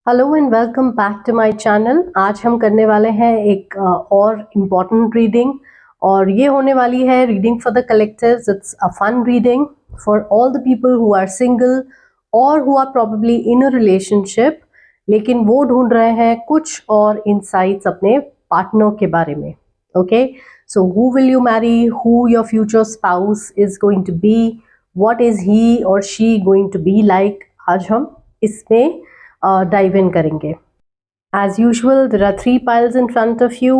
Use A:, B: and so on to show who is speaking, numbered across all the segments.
A: Hello and welcome back to my channel. आज हम करने वाले हैं एक और इम्पॉर्टेंट रीडिंग, और ये होने वाली है reading for the collectives. It's a fun reading for all the people who are single और who are probably in a relationship, लेकिन वो ढूंढ रहे हैं कुछ और इंसाइट्स अपने पार्टनर के बारे में। Okay, so who will you marry, who your future spouse is going to be, what is he और she going to be like, आज हम इसमें dive in करेंगे। As usual, there are 3 piles in front of you,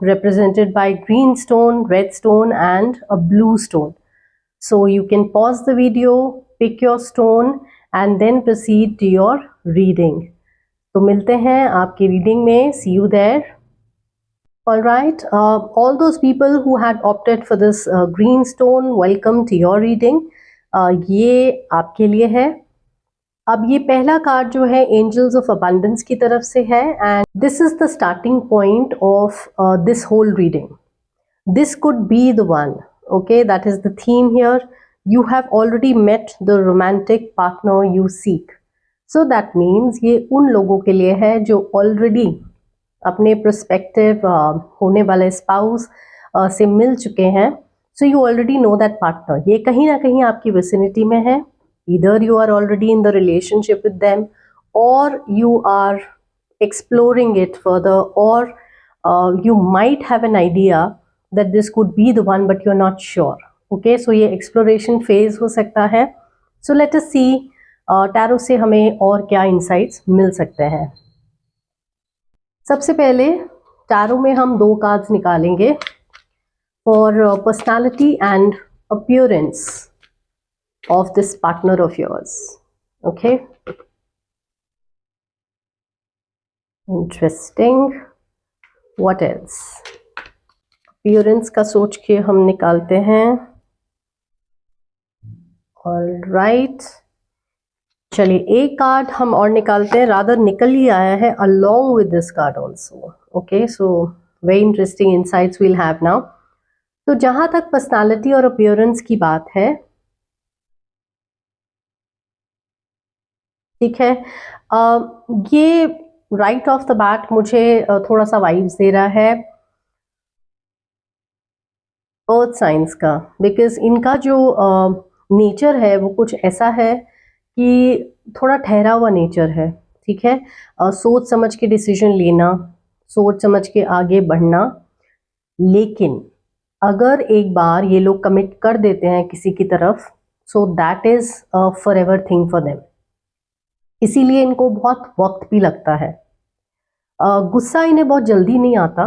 A: represented by green stone, red stone and a blue stone. So you can pause the video, pick your stone and then proceed to your reading. तो मिलते हैं आपकी reading में। See you there. Alright, all those people who had opted for this green stone, welcome to your reading. ये आपके लिए है। अब ये पहला कार्ड जो है एंजल्स ऑफ अबंडेंस की तरफ से है, and this is the starting point of this whole reading. This could be the one. Okay, that is the theme here. You have already met the romantic partner you seek. So that means ये उन लोगों के लिए है जो already अपने prospective होने वाले स्पाउस से मिल चुके हैं. So you already know that partner. ये कहीं ना कहीं आपकी विसिनिटी में है. Either you are already in the relationship with them, or you are exploring it further, or you might have an idea that this could be the one but you're not sure. Okay, so ये exploration phase हो सकता है. So let us see tarot से हमें और क्या insights मिल सकते हैं. सबसे पहले tarot में हम 2 cards निकालेंगे for personality and appearance of this partner of yours. Okay, interesting. What else? Appearance का सोच के हम निकालते हैं. All right, चलिए एक कार्ड हम और निकालते हैं. रादर निकल ही आया है along with this card also. Okay, so very interesting insights we'll have now. तो जहां तक पर्सनालिटी और अपीयरेंस की बात है, ठीक है, ये राइट ऑफ द बैट मुझे थोड़ा सा वाइब्स दे रहा है अर्थ साइंस का, बिकॉज इनका जो नेचर है वो कुछ ऐसा है कि थोड़ा ठहरा हुआ नेचर है. ठीक है, सोच समझ के डिसीजन लेना, सोच समझ के आगे बढ़ना. लेकिन अगर एक बार ये लोग कमिट कर देते हैं किसी की तरफ, so that is for ever thing for them. इसीलिए इनको बहुत वक्त भी लगता है. गुस्सा इन्हें बहुत जल्दी नहीं आता,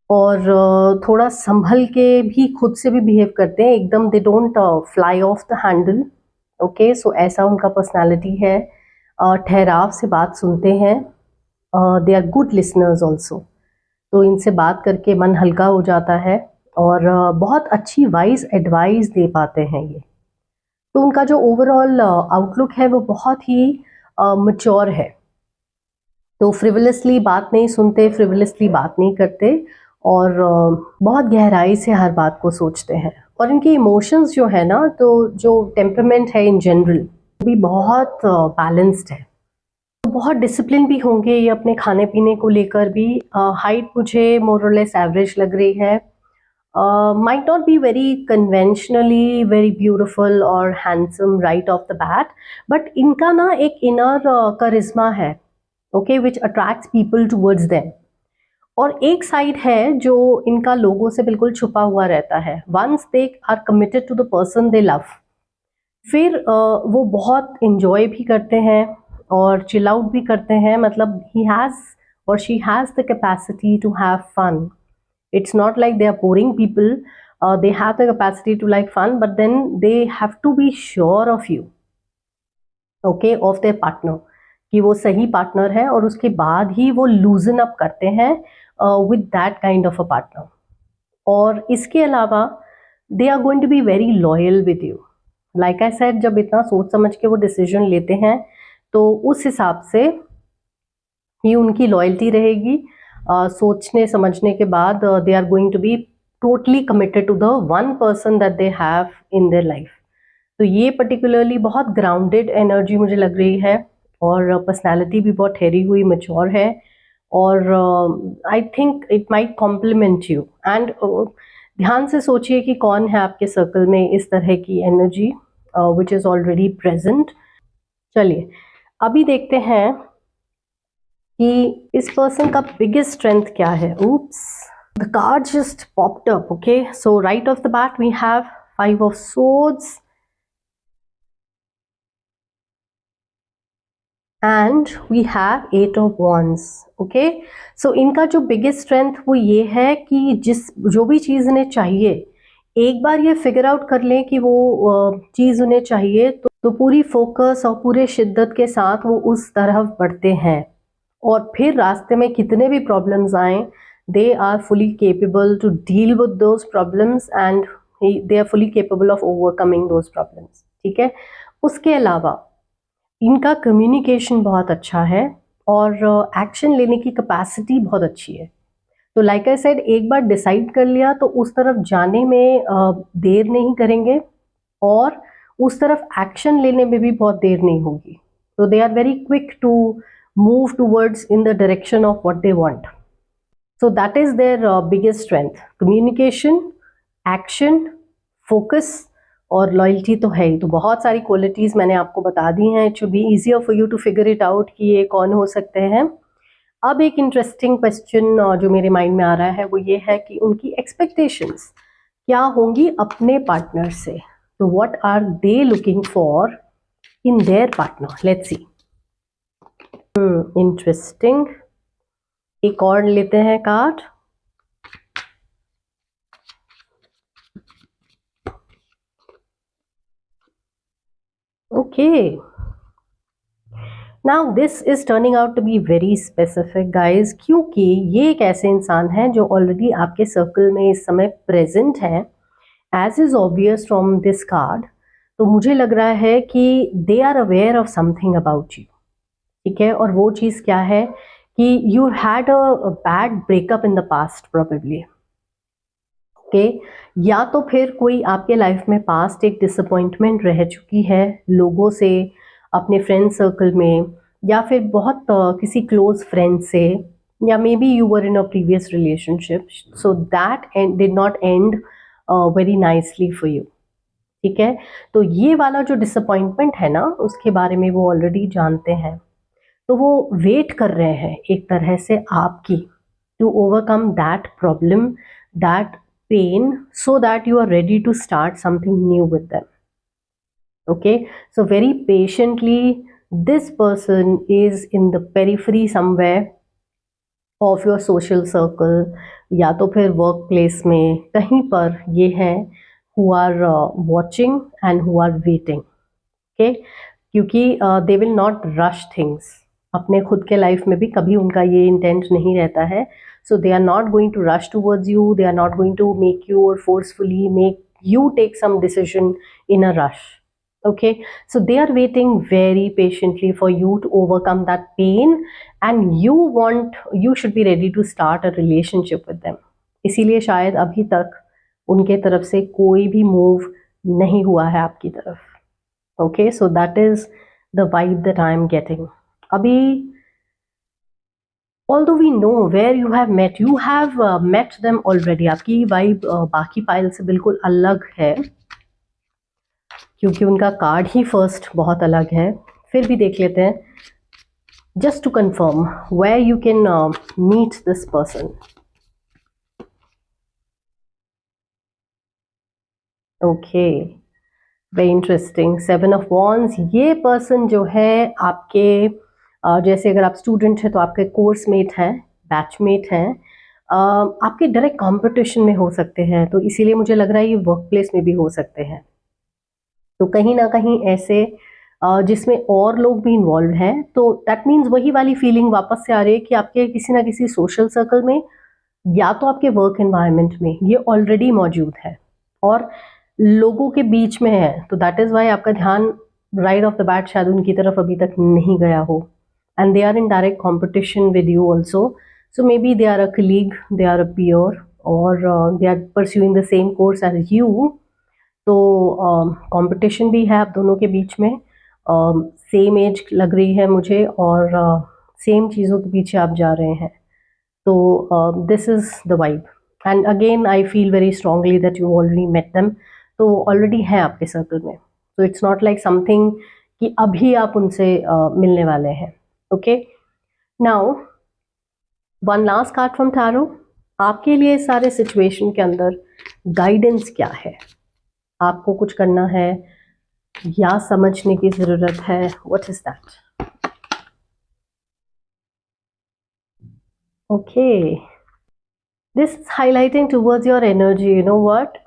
A: और थोड़ा संभल के भी खुद से भी बिहेव करते हैं. एकदम they don't fly off the handle. Okay, so ऐसा उनका पर्सनालिटी है. ठहराव से बात सुनते हैं. They are good listeners also. तो इनसे बात करके मन हल्का हो जाता है, और बहुत अच्छी वाइज एडवाइस दे पाते हैं ये. तो उनका जो ओवरऑल आउटलुक है वो बहुत ही मैच्योर है. तो फ्रिवलसली बात नहीं सुनते, फ्रिवलसली बात नहीं करते, और बहुत गहराई से हर बात को सोचते हैं. और इनके इमोशंस जो है ना, तो जो टेम्परामेंट है इन जनरल भी बहुत बैलेंस्ड है. तो बहुत डिसिप्लिन भी होंगे ये अपने खाने पीने को लेकर भी. हाइट मुझे मोर और लेस एवरेज लग रही है. Might not be very conventionally very beautiful or handsome right off the bat, but इनका ना एक inner charisma है, okay, which attracts people towards them. और एक साइड है जो इनका लोगों से बिल्कुल छुपा हुआ रहता है. Once they are committed to the person they love, फिर वो बहुत enjoy भी करते हैं और chill out भी करते हैं. मतलब he has or she has the capacity to have fun. It's not like they are boring people. They have the capacity to like fun, but then they have to be sure of you, okay, of their partner, कि वो सही partner है, और उसके बाद ही वो लूजन up करते हैं with that kind of a partner. और इसके अलावा they are going to be very loyal with you. Like I said, जब इतना सोच समझ के वो डिसीजन लेते हैं, तो उस हिसाब से ही उनकी लॉयल्टी रहेगी. सोचने समझने के बाद they are going to be totally committed to the one person that they have in their life. तो ये पर्टिकुलरली बहुत ग्राउंडेड एनर्जी मुझे लग रही है, और पर्सनालिटी भी बहुत ठहरी हुई मैच्योर है, और I think it might compliment you. And ध्यान से सोचिए कि कौन है आपके सर्कल में इस तरह की energy which is already present. चलिए अभी देखते हैं कि इस पर्सन का बिगेस्ट स्ट्रेंथ क्या है। oops, the card just popped up. Okay, so right off the bat we have 5 of swords and we have 8 of wands. Okay, so इनका जो बिगेस्ट स्ट्रेंथ वो ये है कि जो भी चीज़ इन्हें चाहिए, एक बार ये फिगर आउट कर लें कि वो चीज़ उन्हें चाहिए तो पूरी फोकस और पूरे शिद्दत के साथ वो उस तरफ बढ़ते हैं, और फिर रास्ते में कितने भी प्रॉब्लम्स आए, they are fully capable to deal with those problems and they are fully capable of overcoming those problems. ठीक है, उसके अलावा इनका कम्युनिकेशन बहुत अच्छा है और एक्शन लेने की कैपेसिटी बहुत अच्छी है। तो लाइक आई सेड, एक बार डिसाइड कर लिया तो उस तरफ जाने में देर नहीं करेंगे, और उस तरफ एक्शन लेने में भी बहुत देर नहीं होगी। तो they are very quick to move towards in the direction of what they want. So that is their biggest strength. Communication, action, focus और लॉयल्टी तो है ही। तो बहुत सारी क्वालिटीज़ मैंने आपको बता दी हैं। It should be easier for you to figure it out कि ये कौन हो सकते हैं। अब एक इंटरेस्टिंग क्वेश्चन जो मेरे माइंड में आ रहा है वो ये है कि उनकी एक्सपेक्टेशंस क्या होंगी अपने पार्टनर से। तो what are they looking for in their partner, let's see. Interesting, एक और लेते हैं card. Okay, now this is turning out to be very specific guys, क्योंकि ये एक ऐसे इंसान है जो ऑलरेडी आपके सर्कल में इस समय प्रेजेंट है, as is obvious from this card. तो मुझे लग रहा है कि they are aware of something about you. ठीक है, और वो चीज़ क्या है कि you had a bad breakup in the past probably. Okay, या तो फिर कोई आपके लाइफ में पास्ट एक डिसअपॉइंटमेंट रह चुकी है लोगों से, अपने फ्रेंड सर्कल में, या फिर बहुत किसी क्लोज फ्रेंड से, या may be you were in a previous relationship, so that did not and very nicely for you. ठीक है, तो ये वाला जो डिसअपॉइंटमेंट है ना, उसके बारे में वो ऑलरेडी जानते हैं। तो वो वेट कर रहे हैं एक तरह से आपकी, to overcome that problem, that pain, so that you are ready to start something new with them. Okay, so very patiently this person is in the periphery somewhere of your social circle, या तो फिर work place में कहीं पर ये हैं who are watching and who are waiting. Okay, क्योंकि they will not rush things। अपने खुद के लाइफ में भी कभी उनका ये इंटेंट नहीं रहता है। So they are not going to rush towards you, they are not going to make you or forcefully make you take some decision in a rush. Okay, so they are waiting very patiently for you to overcome that pain, and you should be ready to start a relationship with them. इसीलिए शायद अभी तक उनके तरफ से कोई भी move नहीं हुआ है आपकी तरफ। Okay, so that is the vibe that I am getting. Abhi, although we know where you have met them already, आपकी vibe बाकी पाइल से बिल्कुल अलग है, क्योंकि उनका कार्ड ही फर्स्ट बहुत अलग है। फिर भी देख लेते हैं, just to confirm where you can meet this person. Okay, very interesting. 7 of wands, ये पर्सन जो है आपके जैसे अगर आप स्टूडेंट हैं तो आपके कोर्स मेट हैं, बैचमेट हैं, आपके डायरेक्ट कंपटीशन में हो सकते हैं। तो इसीलिए मुझे लग रहा है ये वर्क प्लेस में भी हो सकते हैं। तो कहीं ना कहीं ऐसे जिसमें और लोग भी इन्वॉल्व हैं, तो दैट मीन्स वही वाली फीलिंग वापस से आ रही है कि आपके किसी ना किसी सोशल सर्कल में या तो आपके वर्क एनवायरनमेंट में ये ऑलरेडी मौजूद है और लोगों के बीच में है। तो दैट इज़ वाई आपका ध्यान राइट ऑफ द बैट शायद उनकी तरफ अभी तक नहीं गया हो, and they are in direct competition with you also. So maybe they are a colleague, they are a peer, और they are pursuing the same course as you. तो कंपटीशन भी है आप दोनों के बीच में, सेम एज लग रही है मुझे और सेम चीज़ों के पीछे आप जा रहे हैं. तो this is the vibe. And again I feel very strongly that you already met them. तो ऑलरेडी हैं आपके सर्कल में. तो इट्स नॉट लाइक समथिंग कि अभी आप उनसे मिलने वाले हैं. Okay, now one last card from tarot. आपके लिए सारे सिचुएशन के अंदर गाइडेंस क्या है, आपको कुछ करना है या समझने की जरूरत है, what is that? Okay, this is highlighting towards your energy. You know what,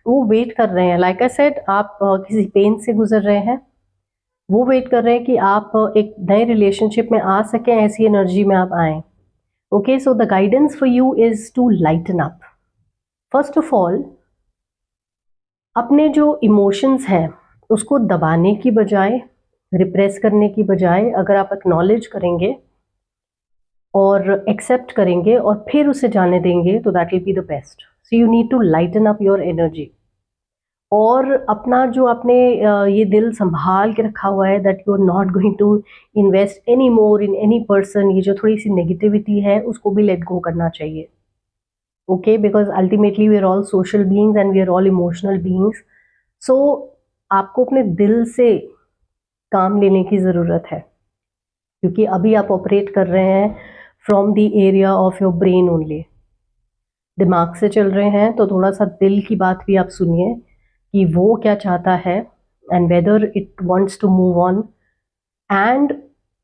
A: वो वेट कर रहे हैं. लाइक आई सेड, आप किसी पेन से गुजर रहे हैं. वो वेट कर रहे हैं कि आप एक नए रिलेशनशिप में आ सकें, ऐसी एनर्जी में आप आए. Okay, so the guidance for you is to lighten up. First of all, अपने जो इमोशंस हैं उसको दबाने की बजाय, रिप्रेस करने की बजाय, अगर आप एक्नॉलेज करेंगे और एक्सेप्ट करेंगे और फिर उसे जाने देंगे तो that will be the best. So you need to lighten up your energy. और अपना जो आपने ये दिल संभाल के रखा हुआ है, that you are not going to invest any more in any person, ये जो थोड़ी सी नेगेटिविटी है उसको भी लेट गो करना चाहिए. Okay, because ultimately we are all social beings and we are all emotional beings. So आपको अपने दिल से काम लेने की ज़रूरत है, क्योंकि अभी आप ऑपरेट कर रहे हैं from the area of your brain only. दिमाग से चल रहे हैं, तो थोड़ा सा दिल की बात भी आप सुनिए कि वो क्या चाहता है, and whether it wants to move on, and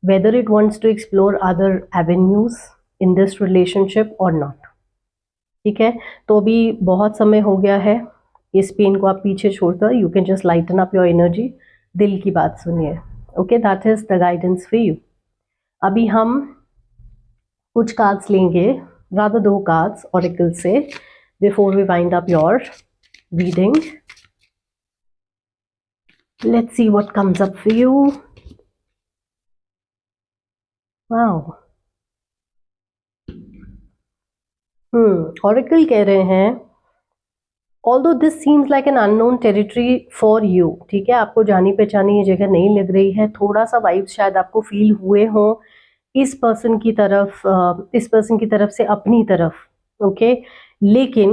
A: whether it wants to explore other avenues in this relationship और नॉट. ठीक है, तो अभी बहुत समय हो गया है, इस पेन को आप पीछे छोड़कर you can just lighten up your energy. दिल की बात सुनिए. Okay, that is the guidance for you. अभी हम कुछ कार्ड्स लेंगे, रादर 2 कार्ड्स ऑरेकल से, before we wind up your reading. Let's see what comes up for you. Wow, oracle कह रहे हैं, although this seems like an unknown territory for you. ठीक है, आपको जानी पहचानी ये जगह नहीं लग रही है. थोड़ा सा वाइब्स शायद आपको फील हुए हों इस पर्सन की तरफ से अपनी तरफ. ओके, लेकिन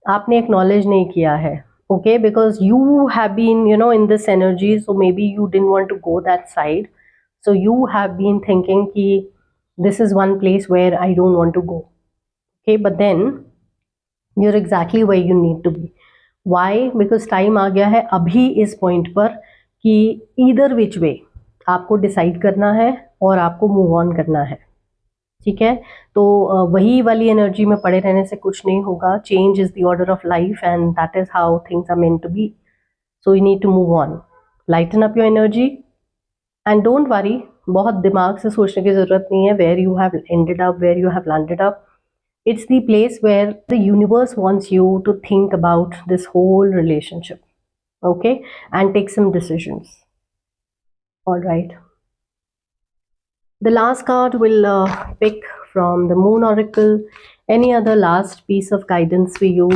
A: आपने एक्नॉलेज नहीं किया है. Okay, because you have been in this energy, so maybe you didn't want to go that side. So you have been thinking कि this is one place where I don't want to go. Okay, but then you're exactly where you need to be. Why? Because time आ गया है अभी इस point पर कि either which way आपको decide करना है और आपको मूव ऑन करना है. ठीक है, तो वही वाली एनर्जी में पड़े रहने से कुछ नहीं होगा. Change is the order of life and that is how things are meant to be. So you need to move on, lighten up your energy and don't worry. बहुत दिमाग से सोचने की जरूरत नहीं है. Where you have ended up, where you have landed up, it's the place where the universe wants you to think about this whole relationship, okay, and take some decisions. All right, the last card will pick from the Moon Oracle. Any other last piece of guidance for you?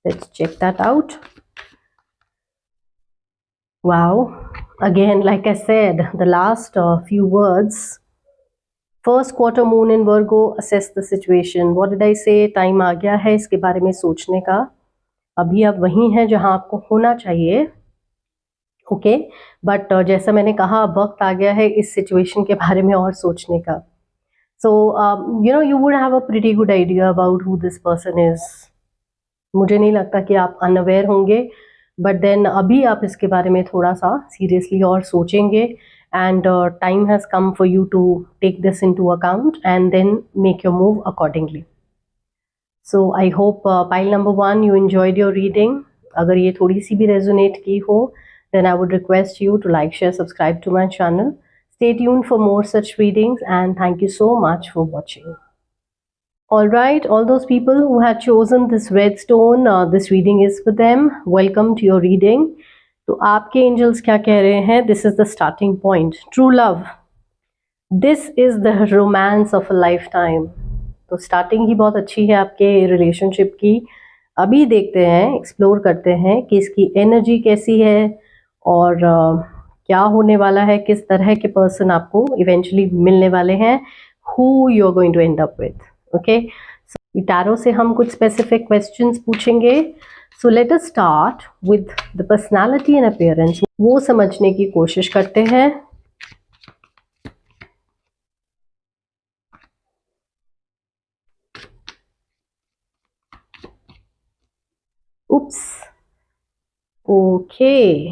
A: Let's check that out. Wow, again, like I said, the last few words. First quarter moon in Virgo, assess the situation. What did I से? Time आ गया है इसके बारे में सोचने का. अभी आप वहीं हैं जहां आपको होना चाहिए. ओके, बट जैसा मैंने कहा, वक्त आ गया है इस सिचुएशन के बारे में और सोचने का. So you would have a pretty good idea about who this person is. मुझे नहीं लगता कि आप अनअवेयर होंगे, बट देन अभी आप इसके बारे में थोड़ा सा सीरियसली और सोचेंगे. And time has come for you to take this into account and then make your move accordingly. So I hope pile number 1 you enjoyed your reading. अगर ये थोड़ी सी भी resonate की हो, then I would request you to like, share, subscribe to my channel. Stay tuned for more such readings and thank you so much for watching. All right, all those people who had chosen this red stone, this reading is for them. Welcome to your reading. तो आपके angels क्या कह रहे हैं? This is the starting point. True love, this is the romance of a life time. तो starting ही बहुत अच्छी है आपके रिलेशनशिप की. अभी देखते हैं, एक्सप्लोर करते हैं कि इसकी एनर्जी कैसी है और क्या होने वाला है, किस तरह के पर्सन आपको इवेंचुअली मिलने वाले हैं, who you are going to end up with. Okay, so tarot से हम कुछ स्पेसिफिक क्वेश्चंस पूछेंगे. So let us start with the personality and appearance. वो समझने की कोशिश करते हैं. Oops. Okay.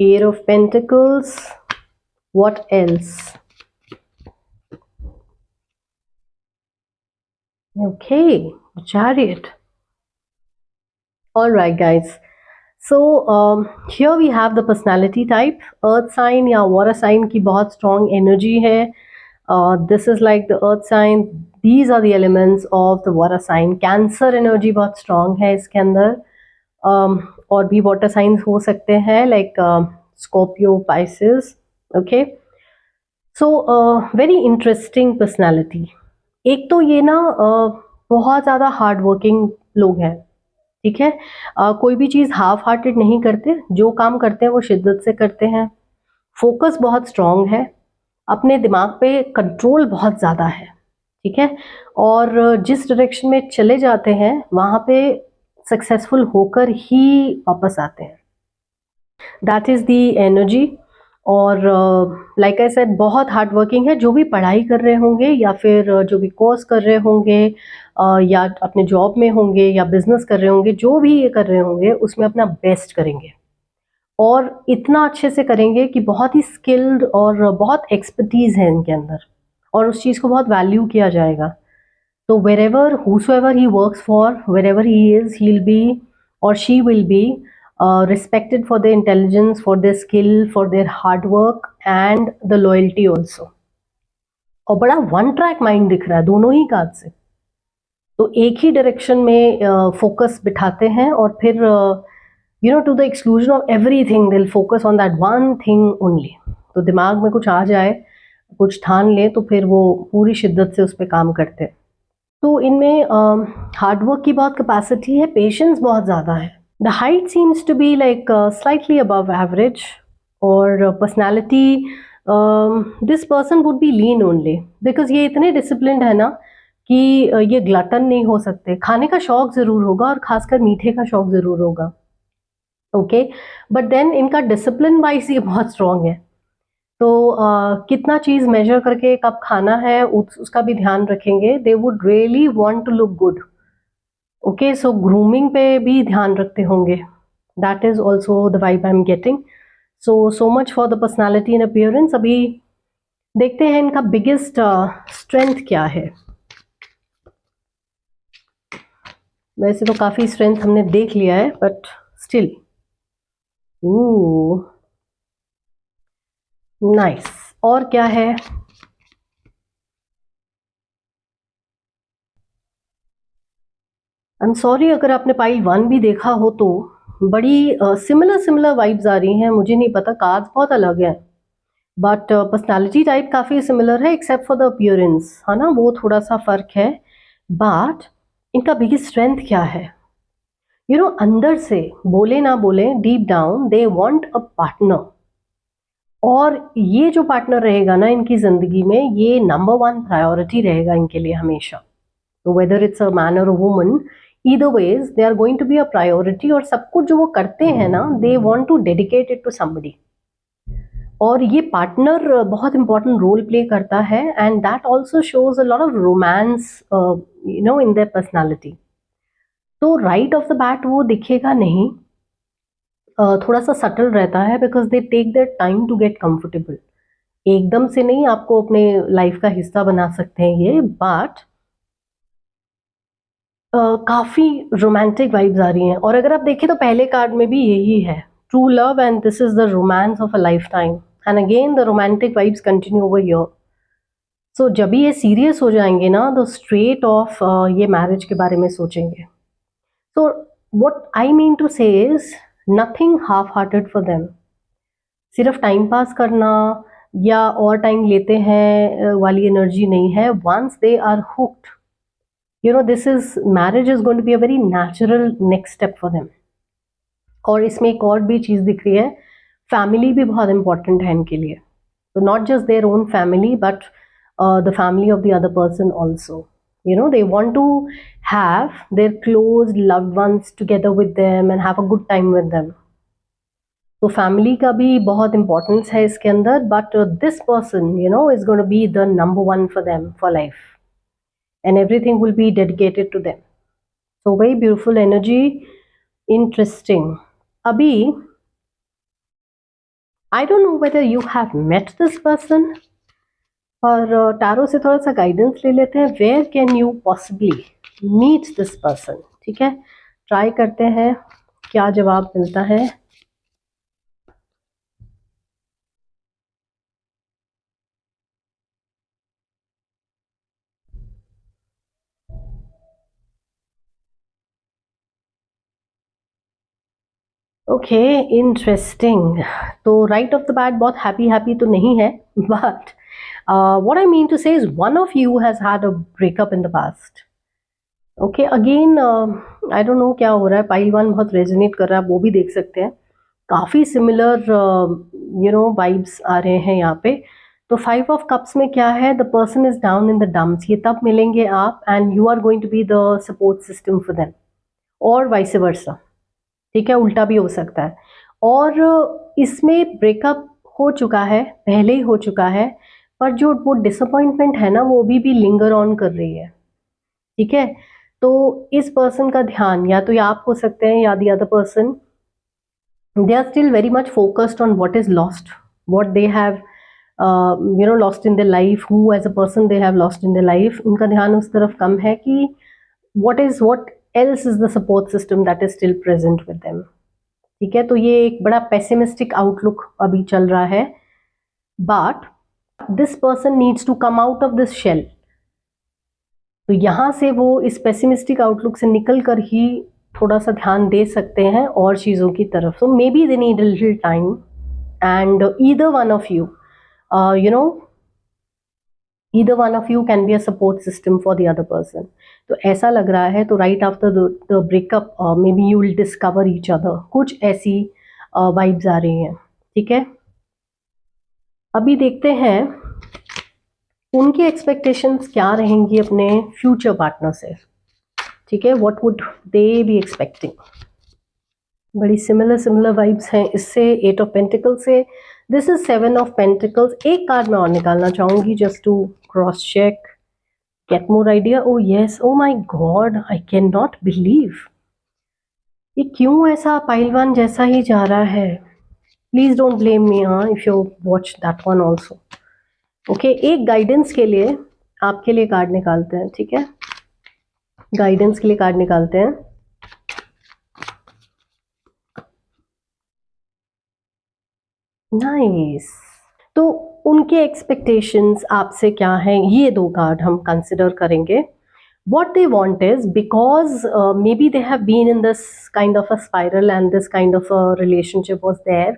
A: Eight of Pentacles. What else? Okay, Chariot. All right, guys. So here we have the personality type. Earth sign या water sign की बहुत strong energy है. This is like the earth sign. These are the elements of the water sign. Cancer energy बहुत strong है इसके अंदर. और भी water signs हो सकते हैं like Scorpio, Pisces. Okay. So very interesting personality. एक तो ये ना बहुत ज़्यादा हार्ड वर्किंग लोग हैं. ठीक है. कोई भी चीज़ हाफ हार्टेड नहीं करते. जो काम करते हैं वो शिद्दत से करते हैं. फोकस बहुत स्ट्रांग है. अपने दिमाग पे कंट्रोल बहुत ज़्यादा है. ठीक है. और जिस डायरेक्शन में चले जाते हैं वहाँ पे सक्सेसफुल होकर ही वापस आते हैं. That is the energy. और लाइक आई सेड बहुत हार्ड वर्किंग है. जो भी पढ़ाई कर रहे होंगे या फिर जो भी कोर्स कर रहे होंगे या अपने जॉब में होंगे या बिजनेस कर रहे होंगे, जो भी ये कर रहे होंगे उसमें अपना बेस्ट करेंगे और इतना अच्छे से करेंगे कि बहुत ही स्किल्ड और बहुत एक्सपर्टीज़ है इनके अंदर और उस चीज़ को बहुत वैल्यू किया जाएगा. तो wherever whosoever he works for, wherever he is, he'll be or she will be respected for their intelligence, for their skill, for their hard work and the loyalty also. और बड़ा वन ट्रैक माइंड दिख रहा है दोनों ही card से. तो एक ही direction में फोकस बिठाते हैं और फिर to the exclusion of everything they will focus on that one thing only. तो दिमाग में कुछ आ जाए, कुछ ठान ले तो फिर वो पूरी शिद्दत से उस पर काम करते हैं. तो इनमें हार्डवर्क की बहुत कैपेसिटी है. पेशेंस बहुत ज़्यादा है. The height seems to be like slightly above average. और personality this person would be lean only because ये इतने डिसिप्लिन्ड है ना कि ये ग्लटन नहीं हो सकते. खाने का शौक ज़रूर होगा और खासकर मीठे का शौक ज़रूर होगा. ओके. बट देन इनका डिसिप्लिन वाइज ये बहुत स्ट्रॉन्ग है. तो कितना चीज़ मेजर करके कब खाना है उसका भी ध्यान रखेंगे. They would really want to look good. Okay. So grooming पे भी ध्यान रखते होंगे. That is also the vibe I am getting. So much for the personality and appearance. अभी देखते हैं इनका बिगेस्ट स्ट्रेंथ क्या है. वैसे तो काफ़ी स्ट्रेंथ हमने देख लिया है बट स्टिल. नाइस. और क्या है. आई एम सॉरी अगर आपने पाइल 1 भी देखा हो तो बड़ी सिमिलर वाइब्स आ रही हैं. मुझे नहीं पता, कार्ड्स बहुत अलग हैं बट पर्सनालिटी टाइप काफ़ी सिमिलर है एक्सेप्ट फॉर द अपीयरेंस, है ना, वो थोड़ा सा फ़र्क है. बट इनका बिगेस्ट स्ट्रेंथ क्या है. अंदर से बोले ना बोले deep down they want a partner. और ये जो पार्टनर रहेगा ना इनकी ज़िंदगी में, ये नंबर 1 प्रायोरिटी रहेगा इनके लिए हमेशा. तो वेदर इट्स अ मैन और a woman, either ways they are going to be a priority. और सब कुछ जो वो करते हैं ना, they want to dedicate it to somebody. और ये पार्टनर बहुत इंपॉर्टेंट रोल प्ले करता है and that also shows a lot of romance in their personality. तो राइट ऑफ द बैट वो दिखेगा नहीं, थोड़ा सा सटल रहता है because they take their time to get comfortable. एकदम से नहीं आपको अपने लाइफ का हिस्सा बना सकते हैं ये. बट काफ़ी रोमांटिक वाइब्स आ रही हैं. और अगर आप देखें तो पहले कार्ड में भी यही है, true love and this is the romance of a lifetime. And again the romantic vibes continue over here. So जब भी ये सीरियस हो जाएंगे ना तो स्ट्रेट ऑफ ये मैरिज के बारे में सोचेंगे. So what I mean to say is nothing half hearted for them. सिर्फ टाइम पास करना या और टाइम लेते हैं वाली एनर्जी नहीं है. Once they are hooked, this is marriage is going to be a very natural next step for them. और इसमें एक और भी चीज़ दिख रही है, फैमिली भी बहुत इंपॉर्टेंट है इनके लिए। तो not just their own family but the family of the other person also. You know, they want to have their close loved ones together with them and have a good time with them. तो family का भी बहुत importance है इसके अंदर, but this person you know is going to be the number one for them for life and everything will be dedicated to them. So very beautiful energy, interesting. अभी I don't know whether you have met this person, और tarot से थोड़ा सा guidance ले लेते हैं। Where can you possibly meet this person? ठीक है, ट्राई करते हैं क्या जवाब मिलता है। Okay, interesting. तो राइट ऑफ द बैट बहुत हैप्पी हैप्पी तो नहीं है, but what I mean to say is one of you has had a breakup in the past. Okay, again I don't know क्या हो रहा है, पाइल वन बहुत रेजोनेट कर रहा है, वो भी देख सकते हैं। काफ़ी सिमिलर यू नो वाइब्स आ रहे हैं यहाँ पे। तो 5 ऑफ कप्स में क्या है, the person is down in the dumps. ये तब मिलेंगे आप and you are going to be the support system for them, और वाइस वर्सा। ठीक है, उल्टा भी हो सकता है। और इसमें ब्रेकअप हो चुका है, पहले ही हो चुका है, पर जो वो डिसअपॉइंटमेंट है ना, वो अभी भी लिंगर ऑन कर रही है। ठीक है, तो इस पर्सन का ध्यान या तो आप हो सकते हैं या the other person, they are still very much focused on what is lost, what they have you know lost in their life, who as a person they have lost in their life। उनका ध्यान उस तरफ कम है कि what else is the support system that is still present with them। ठीक है, तो ये एक बड़ा पेसिमिस्टिक आउटलुक अभी चल रहा है, but this person needs to come out of this shell. तो यहाँ से वो इस पेसिमिस्टिक आउटलुक से निकल कर ही थोड़ा सा ध्यान दे सकते हैं और चीज़ों की तरफ। So maybe they need a little time and either one of you you know either one of you can be a support system for the other person। तो ऐसा लग रहा है, तो right after the breakup may be you will discover each other, कुछ ऐसी vibes आ रही हैं। ठीक है, अभी देखते हैं उनकी एक्सपेक्टेशंस क्या रहेंगी अपने फ्यूचर पार्टनर से। ठीक है, what would they be expecting. बड़ी सिमिलर वाइब्स हैं इससे, 8 ऑफ पेंटिकल से। This is 7 of pentacles. एक कार्ड मैं और निकालना चाहूंगी just to cross check, get more idea. Oh yes, oh my god, I can not believe, ये क्यों ऐसा पाइलवान जैसा ही जा रहा है। प्लीज डोंट ब्लेम मी, हाँ, if you watch that one also. Okay, एक गाइडेंस के लिए आपके लिए कार्ड निकालते हैं। ठीक है, गाइडेंस के लिए कार्ड निकालते हैं। नाइस। तो उनके एक्सपेक्टेशंस आपसे क्या हैं, ये 2 कार्ड हम कंसिडर करेंगे। what they want is because maybe they have been in this kind of a spiral and this kind of a relationship was there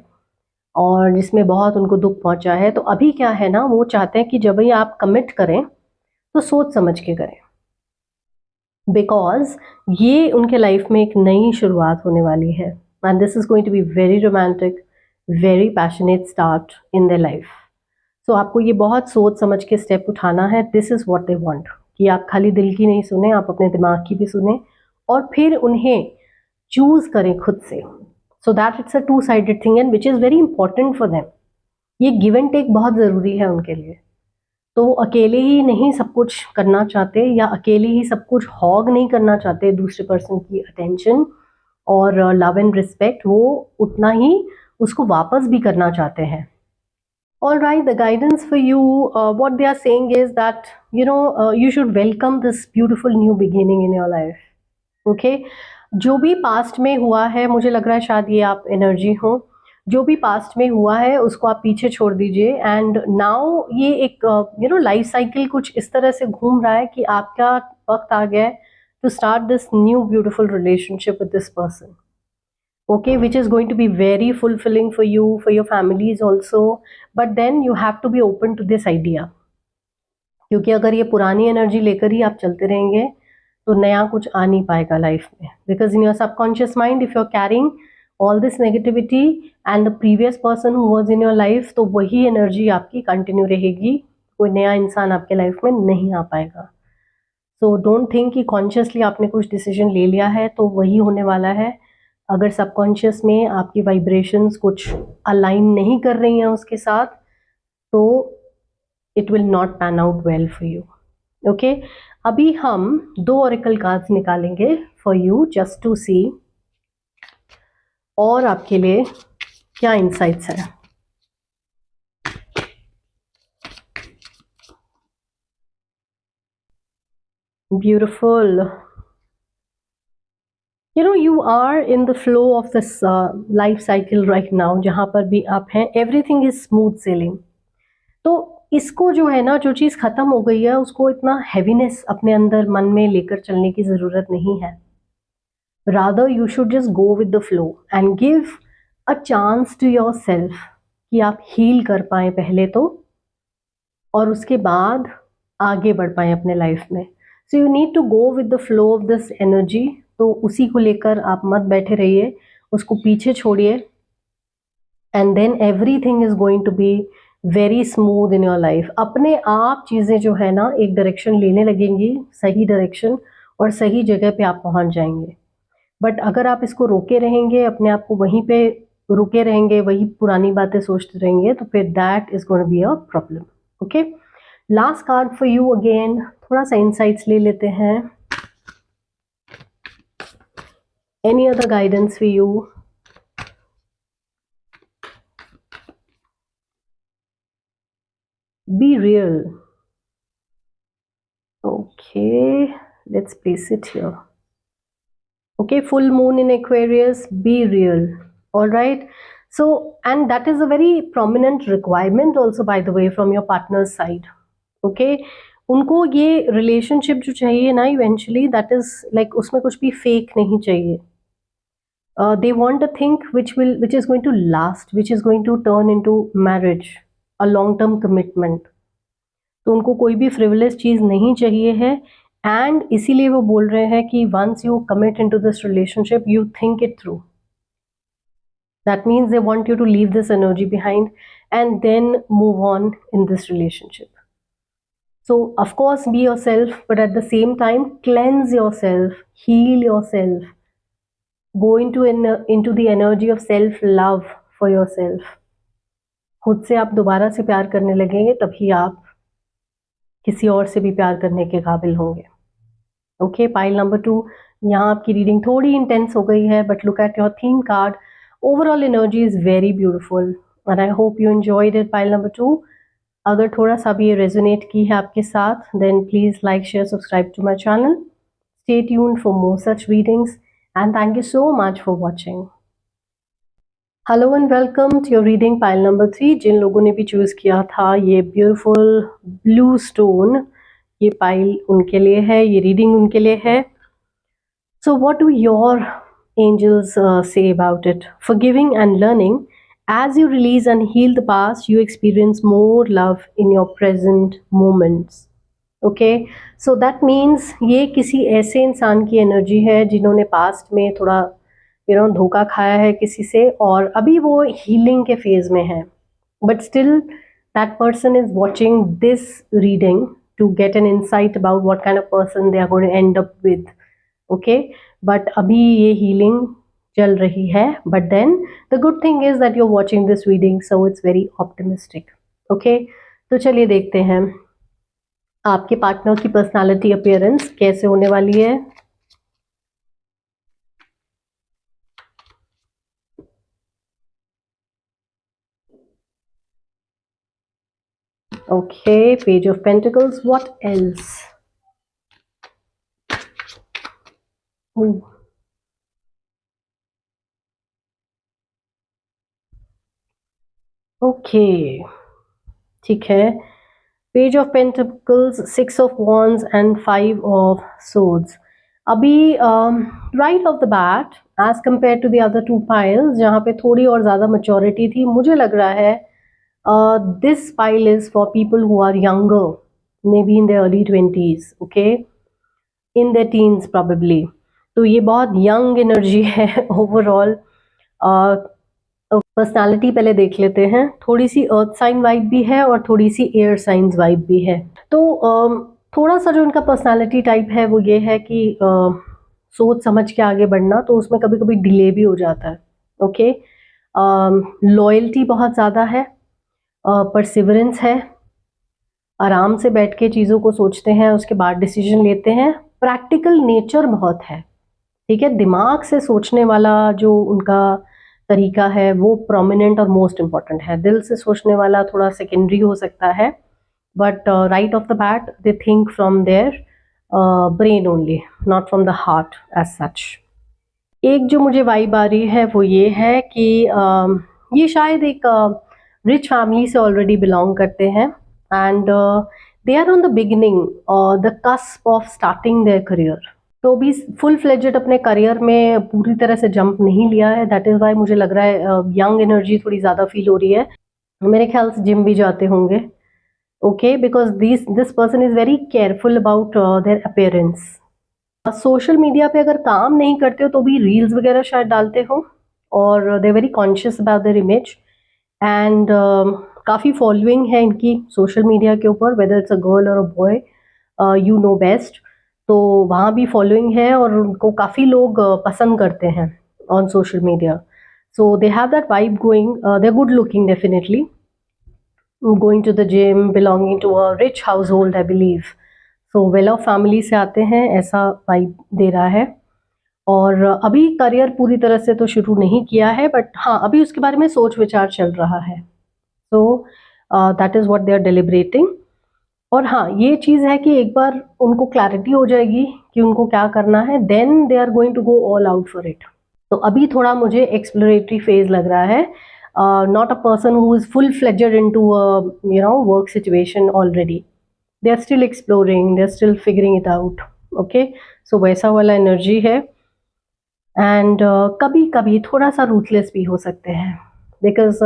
A: और जिसमें बहुत उनको दुख पहुंचा है। तो अभी क्या है ना, वो चाहते हैं कि जब भी आप कमिट करें तो सोच समझ के करें, बिकॉज ये उनके लाइफ में एक नई शुरुआत होने वाली है and this is going to be very romantic, very passionate start in their life. So आपको ये बहुत सोच समझ के स्टेप उठाना है। This is what they want, कि आप खाली दिल की नहीं सुने, आप अपने दिमाग की भी सुने और फिर उन्हें चूज करें खुद से। सो दैट इट्स अ 2-साइडेड thing and which is very important for them. ये गिव एंड टेक बहुत ज़रूरी है उनके लिए। तो वो अकेले ही नहीं सब कुछ करना चाहते या अकेले ही सब कुछ हॉग नहीं करना चाहते दूसरे पर्सन की अटेंशन और लव एंड रिस्पेक्ट, वो उतना ही उसको वापस भी करना चाहते हैं। All right, the guidance for you, what they are saying is that you know you should welcome this beautiful new beginning in your life। Okay, जो भी पास्ट में हुआ है, मुझे लग रहा है शायद ये आप एनर्जी हो, जो भी पास्ट में हुआ है उसको आप पीछे छोड़ दीजिए एंड नाउ ये एक यू नो लाइफ साइकिल कुछ इस तरह से घूम रहा है कि आपका वक्त आ गया है to start this new beautiful relationship with this person. Okay, which is going to be very fulfilling for you, for your families also, but then you have to be open to this idea, क्योंकि अगर ये पुरानी energy लेकर ही आप चलते रहेंगे तो नया कुछ आ नहीं पाएगा लाइफ में, because in your subconscious mind if you are carrying all this negativity and the previous person who was in your life, तो वही एनर्जी आपकी कंटिन्यू रहेगी, कोई नया इंसान आपके लाइफ में नहीं आ पाएगा। सो डोंट थिंक कि कॉन्शियसली आपने कुछ डिसीजन ले लिया है तो वही होने वाला है। अगर सबकॉन्शियस में आपकी वाइब्रेशंस कुछ अलाइन नहीं कर रही हैं उसके साथ, तो it will not pan out well for you. Okay, अभी हम 2 ऑरेकल कार्ड्स निकालेंगे फॉर यू जस्ट टू सी और आपके लिए क्या इंसाइट्स है। Beautiful, you know you are in the flow of this life cycle right now, जहाँ पर भी आप हैं everything is smooth sailing। तो इसको जो है ना, जो चीज़ ख़त्म हो गई है उसको इतना हैवीनेस अपने अंदर मन में लेकर चलने की ज़रूरत नहीं है। Rather you should just go with the flow and give a chance to yourself कि आप हील कर पाएँ पहले तो, और उसके बाद आगे बढ़ पाएँ अपने लाइफ में। So you need to go with the flow of this energy. तो उसी को लेकर आप मत बैठे रहिए, उसको पीछे छोड़िए, and then everything is going to be very smooth in your life. अपने आप चीज़ें जो है ना एक डायरेक्शन लेने लगेंगी, सही डायरेक्शन, और सही जगह पे आप पहुंच जाएंगे। बट अगर आप इसको रोके रहेंगे, अपने आप को वहीं पे रुके रहेंगे, वही पुरानी बातें सोचते रहेंगे, तो फिर that is going to be a problem. Okay, last card for you again, थोड़ा सा इंसाइट्स ले लेते हैं। Any other guidance for you? Be real. Okay, let's place it here. Okay, full moon in Aquarius, be real. All right. So, and that is a very prominent requirement also, by the way, from your partner's side. Okay, उनको ये relationship जो चाहिए ना eventually, that is like उसमें कुछ भी fake नहीं चाहिए। They want a thing which is going to last, which is going to turn into marriage, a long term commitment। तो उनको कोई भी फ्रिवलेस चीज़ नहीं चाहिए है, एंड इसीलिए वो बोल रहे हैं कि once you commit into this relationship you think it through. That means they want you to leave this energy behind and then move on in this relationship. So of course be yourself, but at the same time cleanse yourself, heal yourself, go into the energy of self love for yourself। खुद से आप दोबारा से प्यार करने लगेंगे तभी आप किसी और से भी प्यार करने के काबिल होंगे। ओके, पाइल नंबर 2, यहाँ आपकी रीडिंग थोड़ी इंटेंस हो गई है, but look at your theme card, overall energy is very beautiful and I hope you enjoyed it. Pile number 2, अगर थोड़ा सा भी ये रेजोनेट की है आपके साथ, then please like share subscribe to my channel. Stay tuned for more such readings and thank you so much for watching. Hello and welcome to your reading pile number 3। जिन लोगों ने भी चूज़ किया था ये ब्यूटीफुल ब्लू स्टोन, ये pile उनके लिए है, ये रीडिंग उनके लिए है। So what do your angels say about it? Forgiving and learning. As you release and heal the past, you experience more love in your present moments. Okay, so that means ये किसी ऐसे इंसान की energy है जिन्होंने past में थोड़ा धोखा खाया है किसी से, और अभी वो हीलिंग के फेज में है, but still that person is watching this reading to get an insight about what kind of person they are going to end up with. Okay, but अभी ये हीलिंग चल रही है, but then the good thing is that you are watching this reading, so it's very optimistic. Okay, तो चलिए देखते हैं आपके पार्टनर की पर्सनालिटी अपीयरेंस कैसे होने वाली है। Okay, Page of Pentacles. What else? Ooh. Okay, ठीक है। Page of Pentacles, 6 of Wands and 5 of Swords. अभी right off the bat, as compared to the other two piles, जहाँ पे थोड़ी और ज़्यादा maturity थी, मुझे लग रहा है this pile is for people who are younger, maybe in their early 20s, okay, in their teens probably। तो ये बहुत young energy है overall, पर्सनालिटी पहले देख लेते हैं। थोड़ी सी अर्थ साइन वाइब भी है और थोड़ी सी एयर साइंस वाइब भी है। तो थोड़ा सा जो इनका पर्सनालिटी टाइप है वो ये है कि सोच समझ के आगे बढ़ना, तो उसमें कभी कभी डिले भी हो जाता है। ओके, लॉयल्टी बहुत ज़्यादा है, परसिवरेंस है, आराम से बैठ के चीज़ों को सोचते हैं, उसके बाद डिसीजन लेते हैं। प्रैक्टिकल नेचर बहुत है, ठीक है। दिमाग से सोचने वाला जो उनका तरीका है वो प्रोमिनेंट और मोस्ट इम्पॉर्टेंट है। दिल से सोचने वाला थोड़ा सेकेंडरी हो सकता है, but right off the bat they think from their brain only, not from the heart as such. एक जो मुझे वाइब आ रही है वो ये है कि ये शायद एक रिच फैमिली से ऑलरेडी बिलोंग करते हैं, and they are on the beginning, the cusp of starting their career. तो भी फुल फ्लेजेड अपने करियर में पूरी तरह से जंप नहीं लिया है। दैट इज़ वाई मुझे लग रहा है यंग एनर्जी थोड़ी ज़्यादा फील हो रही है। मेरे ख्याल से जिम भी जाते होंगे। Okay, because this person is very careful about their appearance. Social media पे अगर काम नहीं करते हो तो भी रील्स वगैरह शायद डालते हो, और they very conscious about their image, and काफ़ी फॉलोइंग है इनकी सोशल मीडिया के ऊपर, वेदर इट्स अ गर्ल और a boy, you know best. तो वहाँ भी फॉलोइंग है और उनको काफ़ी लोग पसंद करते हैं on social media. So they have that vibe going, they are good looking definitely, going to the gym, belonging to a rich household I believe. So well off family से आते हैं, ऐसा वाइब दे रहा है। और अभी career पूरी तरह से तो शुरू नहीं किया है, बट हाँ अभी उसके बारे में सोच विचार चल रहा है। So that is what they are deliberating. और हाँ ये चीज़ है कि एक बार उनको क्लैरिटी हो जाएगी कि उनको क्या करना है, then they are going to go all out for it. तो अभी थोड़ा मुझे एक्सप्लोरेटरी फेज लग रहा है, not a person who is full fledged into you know work situation already. They are still exploring, they are still figuring it out. Okay, so वैसा वाला energy है। एंड कभी कभी थोड़ा सा रूथलेस भी हो सकते हैं, बिकॉज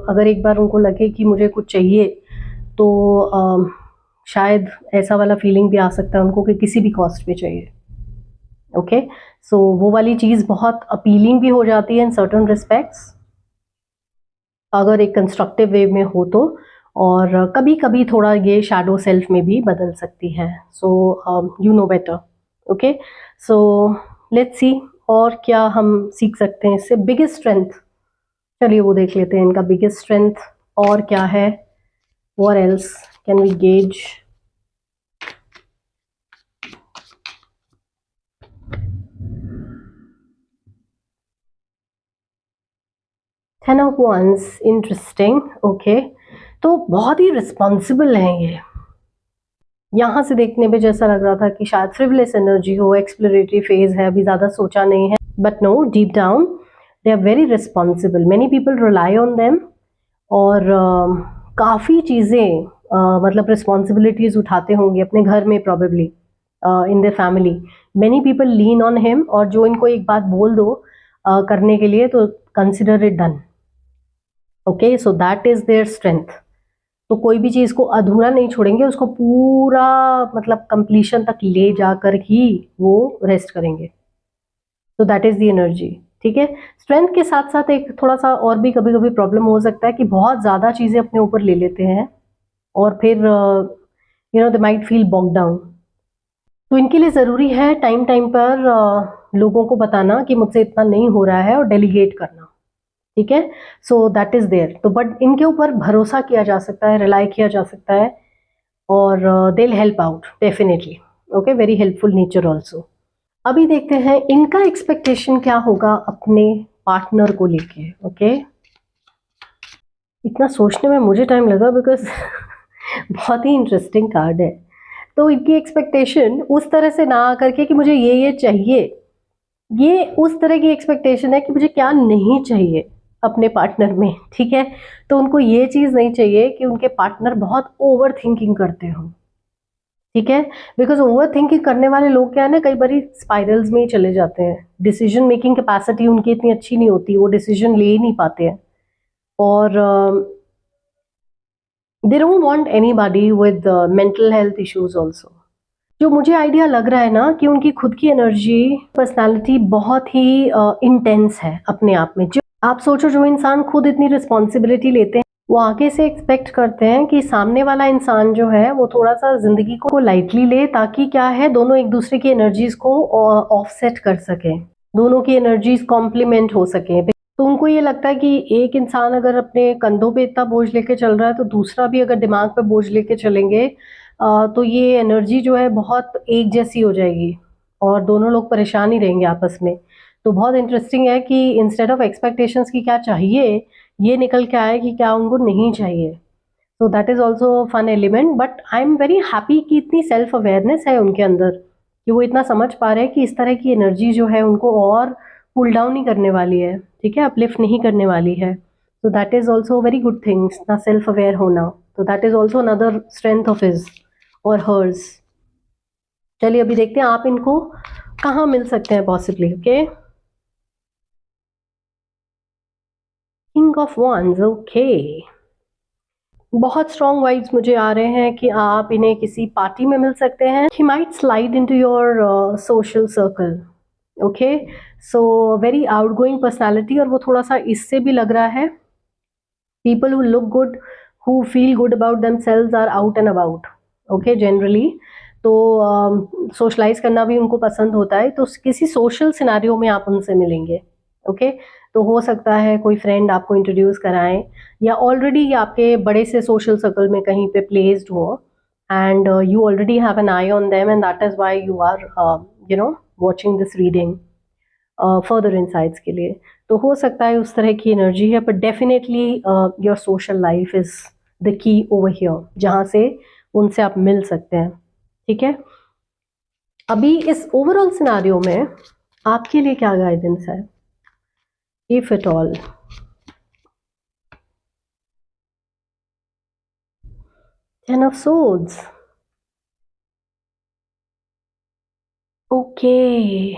A: अगर एक बार उनको लगे कि मुझे कुछ चाहिए तो शायद ऐसा वाला फीलिंग भी आ सकता है उनको कि किसी भी कॉस्ट पे चाहिए। ओके, सो वो वाली चीज़ बहुत अपीलिंग भी हो जाती है इन सर्टन रिस्पेक्ट्स, अगर एक कंस्ट्रक्टिव वे में हो तो, और कभी कभी थोड़ा ये शैडो सेल्फ में भी बदल सकती है। So you know better. Okay, so let's see और क्या हम सीख सकते हैं इससे। बिगेस्ट स्ट्रेंथ, चलिए वो देख लेते हैं इनका बिगेस्ट स्ट्रेंथ और क्या है। What else can we gauge. Ten of wands, interesting. Okay, तो बहुत ही रिस्पॉन्सिबल हैं ये। यहाँ से देखने पे जैसा लग रहा था कि शायद फ्रिवलेस एनर्जी हो, एक्सप्लोरेटरी फेज है, अभी ज़्यादा सोचा नहीं है, but no, deep down they are very responsible, many people rely on them. और काफ़ी चीज़ें मतलब रिस्पॉन्सिबिलिटीज़ उठाते होंगे अपने घर में, probably in the family. Many people lean on him, और जो इनको एक बात बोल दो करने के लिए तो consider it done. Okay, so that is their strength. तो कोई भी चीज़ को अधूरा नहीं छोड़ेंगे, उसको पूरा मतलब कंप्लीशन तक ले जाकर ही वो रेस्ट करेंगे। तो दैट इज़ द एनर्जी, ठीक है। स्ट्रेंथ के साथ साथ एक थोड़ा सा और भी कभी कभी प्रॉब्लम हो सकता है कि बहुत ज़्यादा चीज़ें अपने ऊपर ले लेते हैं और फिर you know they might feel bog down. तो इनके लिए ज़रूरी है टाइम टाइम पर लोगों को बताना कि मुझसे इतना नहीं हो रहा है, और डेलीगेट करना, ठीक है। So that is there. तो बट इनके ऊपर भरोसा किया जा सकता है, रिलाई किया जा सकता है, और they will help out definitely. Okay, very helpful nature also. अभी देखते हैं इनका एक्सपेक्टेशन क्या होगा अपने पार्टनर को लेके। ओके, इतना सोचने में मुझे टाइम लगा बिकॉज बहुत ही इंटरेस्टिंग कार्ड है। तो इनकी एक्सपेक्टेशन उस तरह से ना आकर के कि मुझे ये चाहिए, ये उस तरह की एक्सपेक्टेशन है कि मुझे क्या नहीं चाहिए अपने पार्टनर में, ठीक है। तो उनको ये चीज़ नहीं चाहिए कि उनके पार्टनर बहुत ओवर थिंकिंग करते हो, ठीक है। बिकॉज ओवर थिंकिंग करने वाले लोग क्या है ना, कई बार स्पाइरल्स में ही चले जाते हैं। डिसीजन मेकिंग कैपेसिटी उनकी इतनी अच्छी नहीं होती, वो डिसीजन ले ही नहीं पाते हैं, और they don't want anybody with mental health issues also. जो मुझे आइडिया लग रहा है ना कि उनकी खुद की एनर्जी, पर्सनालिटी बहुत ही इंटेंस है अपने आप में। जो आप सोचो, जो इंसान खुद इतनी रिस्पॉन्सिबिलिटी लेते हैं, वो आगे से एक्सपेक्ट करते हैं कि सामने वाला इंसान जो है वो थोड़ा सा जिंदगी को लाइटली ले, ताकि क्या है, दोनों एक दूसरे की एनर्जीज को ऑफसेट कर सकें, दोनों की एनर्जीज कॉम्प्लीमेंट हो सके। तो उनको ये लगता है कि एक इंसान अगर अपने कंधों पे इतना बोझ लेके चल रहा है, तो दूसरा भी अगर दिमाग पे बोझ लेके चलेंगे, तो ये एनर्जी जो है बहुत एक जैसी हो जाएगी और दोनों लोग परेशान ही रहेंगे आपस में। तो बहुत इंटरेस्टिंग है कि इंस्टेड ऑफ एक्सपेक्टेशंस की क्या चाहिए, ये निकल के आए कि क्या उनको नहीं चाहिए। So that is also fun element, but I am very happy कि इतनी सेल्फ अवेयरनेस है उनके अंदर, कि वो इतना समझ पा रहे हैं कि इस तरह की एनर्जी जो है उनको और पुल डाउन नहीं करने वाली है, ठीक है, अपलिफ्ट नहीं करने वाली है। तो that is also very good things ना, सेल्फ अवेयर होना। तो that is also another strength of his और हर्स। चलिए अभी देखते हैं आप इनको कहाँ मिल सकते हैं possibly. Okay, king of wands, okay. बहुत स्ट्रॉन्ग वाइब्स मुझे आ रहे हैं कि आप इन्हें किसी पार्टी में मिल सकते हैं। He might slide into your social circle. Okay, so very outgoing personality, और वो थोड़ा सा इससे भी लग रहा है people who look good, who feel good about themselves are out and about, okay, generally। तो सोशलाइज करना भी उनको पसंद होता है, तो किसी सोशल सिनारियो में आप उनसे मिलेंगे। ओके, तो हो सकता है कोई फ्रेंड आपको इंट्रोड्यूस कराएं, या ऑलरेडी आपके बड़े से सोशल सर्कल में कहीं पे प्लेस्ड हो, and you already have an eye on them, and that is why you are watching this reading further insights के लिए। तो हो सकता है उस तरह की एनर्जी है, but definitely your social life is the key over here, जहाँ से उनसे आप मिल सकते हैं। ठीक है, अभी इस ओवरऑल सिनारियो में आपके लिए क्या गाइडेंस है, if at all? Ten of swords, okay,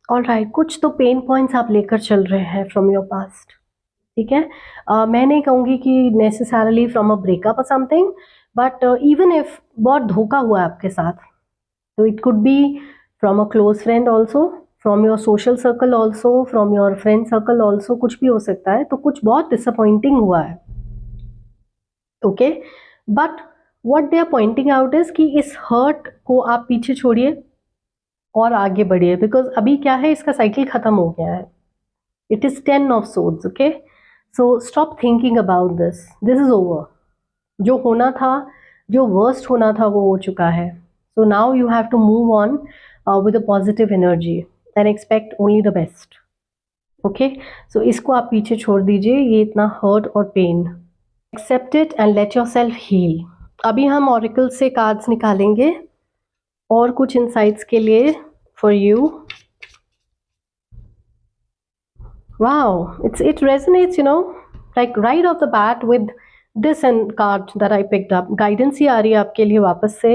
A: alright. कुछ तो पेन पॉइंट्स आप लेकर चल रहे हैं फ्रॉम योर पास्ट, ठीक है। मैं नहीं कहूँगी कि नेसेसरली फ्रॉम अ ब्रेकअप और समथिंग, बट इवन इफ बहुत धोखा हुआ है आपके साथ, तो it could be from a close friend also, from your social circle also, from your friend circle also, कुछ भी हो सकता है। तो कुछ बहुत डिसअपॉइंटिंग हुआ है, okay, but what they are pointing out is कि इस हर्ट को आप पीछे छोड़िए और आगे बढ़िए, बिकॉज अभी क्या है, इसका साइकिल खत्म हो गया है। It is 10 of swords, okay. So stop thinking about this, this is over. जो होना था, जो वर्स्ट होना था, वो हो चुका है। So now you have to move on with a positive energy and expect only the best, okay. So इसको आप पीछे छोड़ दीजिए, ये इतना हर्ट और pain, accept it and let yourself heal. अभी हम ऑरिकल से कार्ड्स निकालेंगे और कुछ इंसाइट्स के लिए for you. Wow, it resonates, like right off the bat with this and card that I picked up. Guidance ही आ रही है आपके लिए वापस से।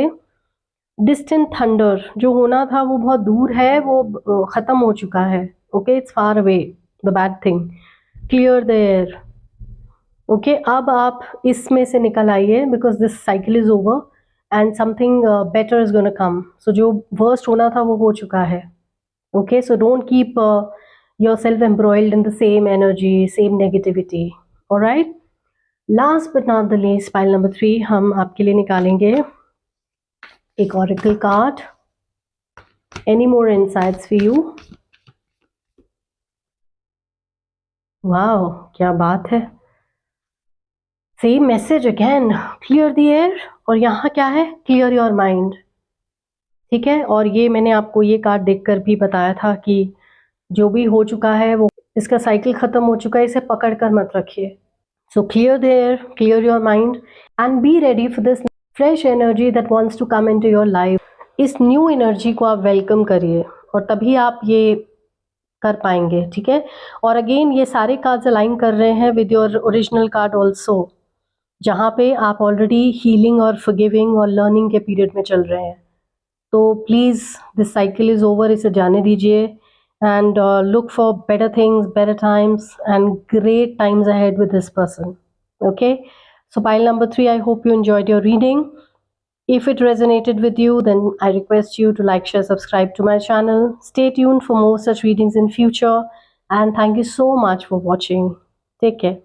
A: Distant thunder, जो होना था वो बहुत दूर है, वो खत्म हो चुका है। Okay, it's far away, the bad thing. Clear the air. Okay, अब आप इसमें से निकल आइए, because this cycle is over and something better is gonna come. So जो worst होना था वो हो चुका है। Okay, so don't keep yourself embroiled in the same energy, same negativity. All right. Last but not the least, pile number 3, हम आपके लिए निकालेंगे एक oracle card. Any more insights for you? Wow, क्या बात है। Same message again. Clear the air. और यहाँ क्या है, clear your mind. ठीक है, और ये मैंने आपको ये कार्ड देखकर भी बताया था कि जो भी हो चुका है वो, इसका साइकिल खत्म हो चुका है, इसे पकड़ कर मत रखिए। So clear the air, clear your mind and be ready for this fresh energy that wants to come into your life. इस न्यू एनर्जी को आप वेलकम करिए और तभी आप ये कर पाएंगे, ठीक है। और अगेन ये सारे कार्ड्स अलाइन कर रहे हैं with your original card also, जहाँ पे आप ऑलरेडी हीलिंग और फॉरगिविंग और लर्निंग के पीरियड में चल रहे हैं। तो please, this cycle is over, इसे जाने दीजिए and look for better things, better times and great times ahead with this person, okay. So pile number 3, I hope you enjoyed your reading. If it resonated with you, then I request you to like, share, subscribe to my channel. Stay tuned for more such readings in future. and thank you so much for watching. Take care.